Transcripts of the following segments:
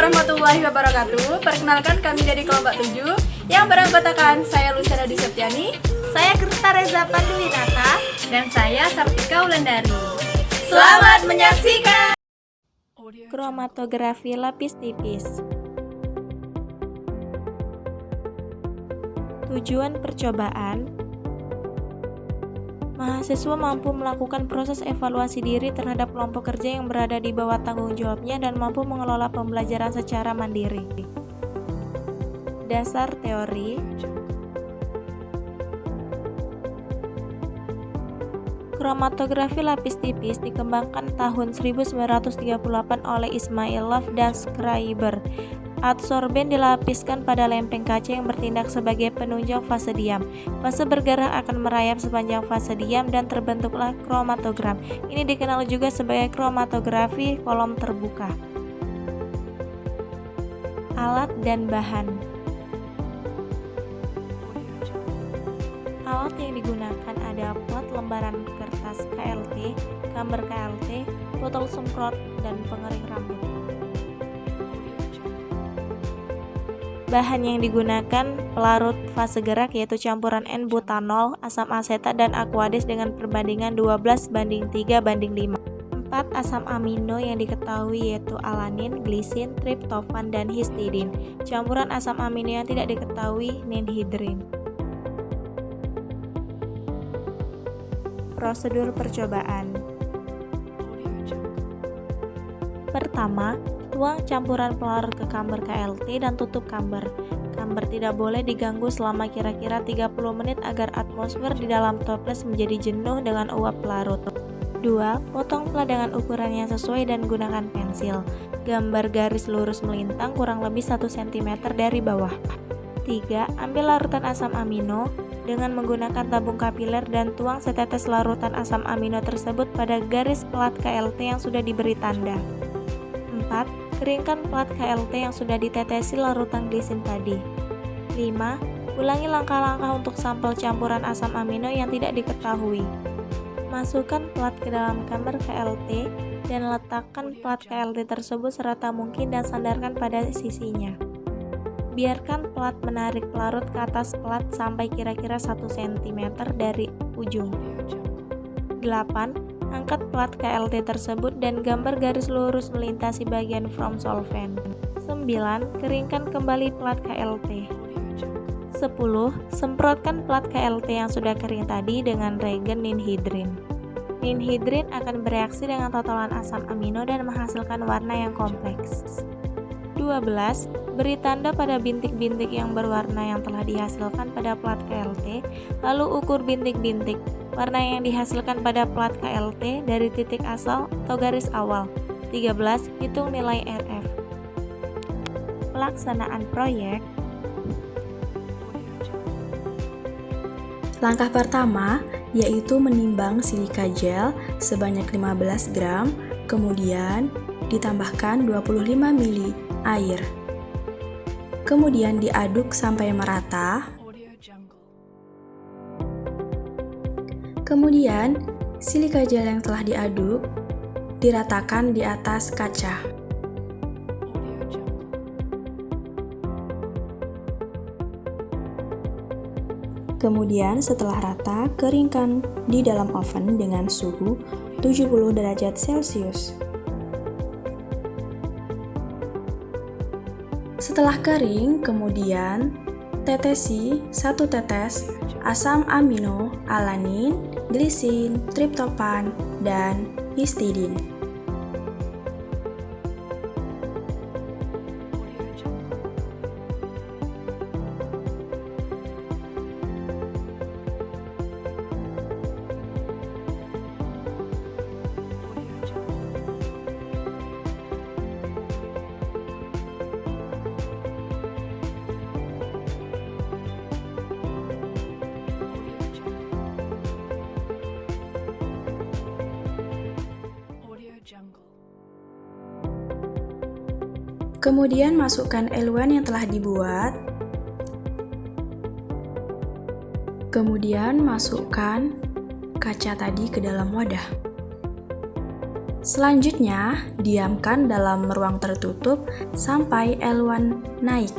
warahmatullahi wabarakatuh. Perkenalkan, kami dari kelompok 7 yang beranggotakan saya Luciana Disertiani, saya Kerta Reza Panduwinata, dan saya Sartika Wulandari. Selamat menyaksikan kromatografi lapis tipis. Tujuan percobaan: mahasiswa mampu melakukan proses evaluasi diri terhadap kelompok kerja yang berada di bawah tanggung jawabnya dan mampu mengelola pembelajaran secara mandiri. Dasar teori: kromatografi lapis tipis dikembangkan tahun 1938 oleh Ismailov dan Schreiber. Adsorben dilapiskan pada lempeng kaca yang bertindak sebagai penunjang fase diam. Fase bergerak akan merayap sepanjang fase diam dan terbentuklah kromatogram. Ini dikenal juga sebagai kromatografi kolom terbuka. Alat dan bahan. Alat yang digunakan ada plat lembaran kertas KLT, gambar KLT, botol semprot, dan pengering rambut. Bahan yang digunakan pelarut fase gerak yaitu campuran N-butanol, asam asetat, dan aqueous dengan perbandingan 12:3:5. 4 asam amino yang diketahui yaitu alanin, glisin, triptofan, dan histidin. Campuran asam amino yang tidak diketahui ninhidrin. Prosedur percobaan. Pertama, tuang campuran pelarut ke kamber KLT dan tutup kamber. Kamber tidak boleh diganggu selama kira-kira 30 menit agar atmosfer di dalam toples menjadi jenuh dengan uap pelarut. 2. Potong plat dengan ukuran yang sesuai dan gunakan pensil. Gambar garis lurus melintang kurang lebih 1 cm dari bawah. 3. Ambil larutan asam amino dengan menggunakan tabung kapiler dan tuang setetes larutan asam amino tersebut pada garis plat KLT yang sudah diberi tanda. 4. Keringkan plat KLT yang sudah ditetesi larutan glisin tadi. 5. Ulangi langkah-langkah untuk sampel campuran asam amino yang tidak diketahui. Masukkan plat ke dalam kamber KLT dan letakkan plat KLT tersebut serata mungkin dan sandarkan pada sisinya. Biarkan plat menarik pelarut ke atas plat sampai kira-kira 1 cm dari ujung. 8. Angkat plat KLT tersebut dan gambar garis lurus melintasi bagian from solvent. 9. Keringkan kembali plat KLT. 10. Semprotkan plat KLT yang sudah kering tadi dengan reagen ninhidrin. Ninhidrin akan bereaksi dengan totalan asam amino dan menghasilkan warna yang kompleks. 12. Beri tanda pada bintik-bintik yang berwarna yang telah dihasilkan pada plat KLT, lalu ukur bintik-bintik warna yang dihasilkan pada plat KLT dari titik asal atau garis awal. 13. Hitung nilai RF. Pelaksanaan proyek. Langkah pertama yaitu menimbang silika gel sebanyak 15 gram, kemudian ditambahkan 25 ml air. Kemudian diaduk sampai merata. Kemudian, silika gel yang telah diaduk diratakan di atas kaca. Kemudian setelah rata, keringkan di dalam oven dengan suhu 70 derajat Celcius. Setelah kering, kemudian tetesi 1 tetes asam amino, alanin, glisin, triptofan, dan histidin. Kemudian masukkan eluan yang telah dibuat. Kemudian masukkan kaca tadi ke dalam wadah. Selanjutnya, diamkan dalam ruang tertutup sampai L1 naik.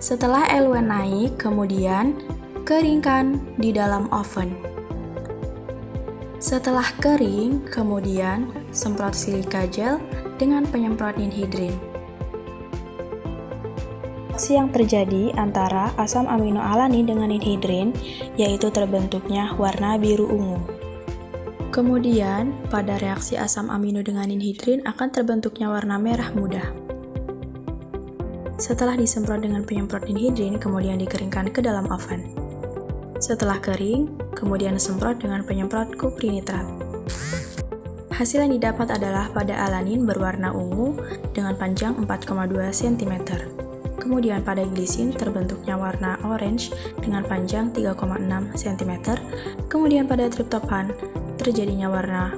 Setelah L1 naik, kemudian keringkan di dalam oven. Setelah kering, kemudian semprot silika gel dengan penyemprot ninhidrin. Reaksi yang terjadi antara asam amino alanin dengan ninhidrin yaitu terbentuknya warna biru ungu. Kemudian, pada reaksi asam amino dengan ninhidrin akan terbentuknya warna merah muda. Setelah disemprot dengan penyemprot ninhidrin, kemudian dikeringkan ke dalam oven. Setelah kering, kemudian semprot dengan penyemprot kuprinitrat. Hasil yang didapat adalah pada alanin berwarna ungu dengan panjang 4,2 cm. Kemudian pada glisin terbentuknya warna orange dengan panjang 3,6 cm. Kemudian pada triptofan terjadinya warna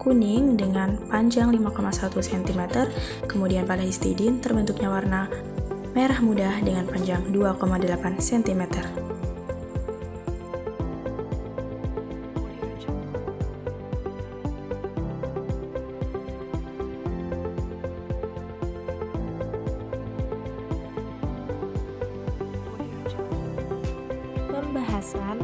kuning dengan panjang 5,1 cm. Kemudian pada histidin terbentuknya warna merah muda dengan panjang 2,8 cm. Pembahasan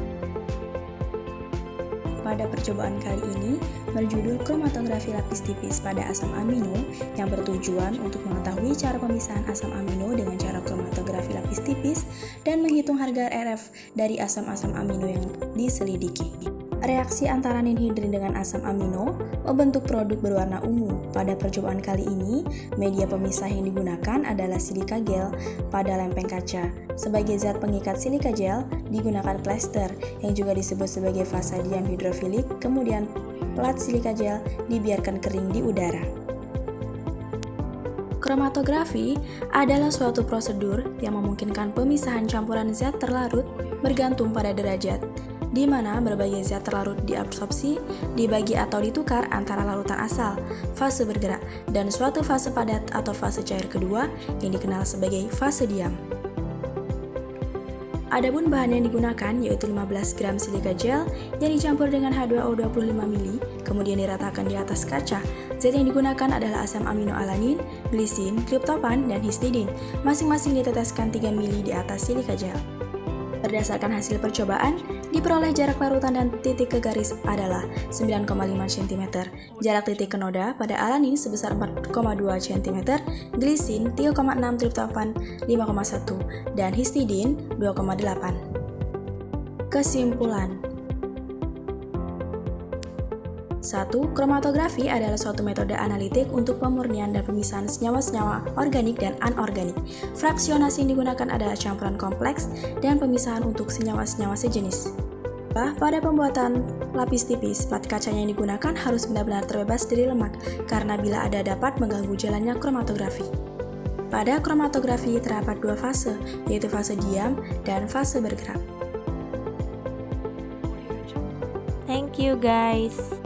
Pada percobaan kali ini berjudul kromatografi lapis tipis pada asam amino yang bertujuan untuk mengetahui cara pemisahan asam amino dengan cara kromatografi lapis tipis dan menghitung harga RF dari asam-asam amino yang diselidiki. Reaksi antara ninhidrin dengan asam amino membentuk produk berwarna ungu. Pada percobaan kali ini, media pemisah yang digunakan adalah silika gel pada lempeng kaca. Sebagai zat pengikat silika gel, digunakan plester yang juga disebut sebagai fasa diam hidrofilik, kemudian plat silika gel dibiarkan kering di udara. Kromatografi adalah suatu prosedur yang memungkinkan pemisahan campuran zat terlarut bergantung pada derajat, di mana berbagai zat terlarut diabsorpsi, dibagi atau ditukar antara larutan asal, fase bergerak, dan suatu fase padat atau fase cair kedua yang dikenal sebagai fase diam. Adapun bahan yang digunakan yaitu 15 gram silika gel yang dicampur dengan H2O 25 ml, kemudian diratakan di atas kaca. Zat yang digunakan adalah asam amino alanin, glisin, triptofan, dan histidin. Masing-masing diteteskan 3 ml di atas silika gel. Berdasarkan hasil percobaan, diperoleh jarak larutan dan titik ke garis adalah 9,5 cm, jarak titik ke noda pada alanin sebesar 4,2 cm, glisin 3,6, triptofan 5,1, dan histidin 2,8. Kesimpulan 1. Kromatografi adalah suatu metode analitik untuk pemurnian dan pemisahan senyawa-senyawa organik dan anorganik. Fraksionasi yang digunakan adalah campuran kompleks dan pemisahan untuk senyawa-senyawa sejenis. Pada pembuatan lapis tipis, plat kacanya yang digunakan harus benar-benar terbebas dari lemak, karena bila ada dapat mengganggu jalannya kromatografi. Pada kromatografi terdapat dua fase, yaitu fase diam dan fase bergerak. Thank you guys.